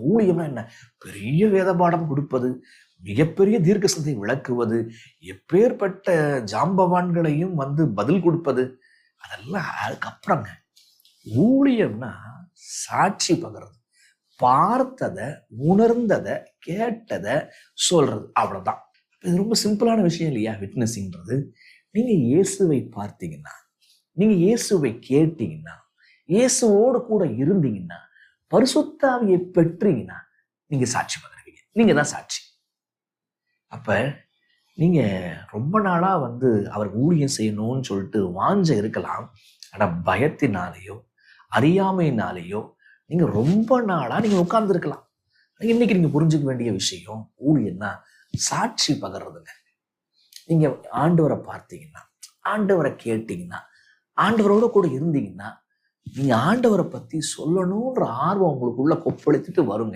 ஊழியம்னா என்ன? பெரிய வேத பாடம் கொடுப்பது, மிகப்பெரிய தீர்க்கசத்தை விளக்குவது, எப்பேற்பட்ட ஜாம்பவான்களையும் பதில் கொடுப்பது, அதெல்லாம் அதுக்கப்புறங்க. ஊழியம்னா சாட்சி பகர்றது, பார்த்ததை, உணர்ந்ததை, கேட்டதை சொல்றது, அவ்வளவுதான். இது ரொம்ப சிம்பிளான விஷயம் இல்லையா விட்னஸிங்கிறது? நீங்க இயேசுவை பார்த்தீங்கன்னா, நீங்க இயேசுவை கேட்டீங்கன்னா, இயேசுவோடு கூட இருந்தீங்கன்னா, பரிசுத்த ஆவியை பெற்றீங்கன்னா, நீங்க சாட்சி பகருவீங்க. நீங்க தான் சாட்சி. அப்ப நீங்க ரொம்ப நாளா அவர் ஊழியம் செய்யணும்னு சொல்லிட்டு வாஞ்சை இருக்கலாம். ஆனா பயத்தினாலேயோ அறியாமையினாலேயோ நீங்க ரொம்ப நாளா நீங்க உட்கார்ந்து இருக்கலாம். இன்னைக்கு நீங்க புரிஞ்சுக்க வேண்டிய விஷயம், ஊழியம்னா சாட்சி பகர்றதுங்க. நீங்க ஆண்டவரை பார்த்தீங்கன்னா, ஆண்டவரை கேட்டீங்கன்னா, ஆண்டவரோட கூட இருந்தீங்கன்னா, நீங்க ஆண்டவரை பத்தி சொல்லணும்ன்ற ஆர்வம் உங்களுக்குள்ள கொப்பளித்துட்டு வருங்க.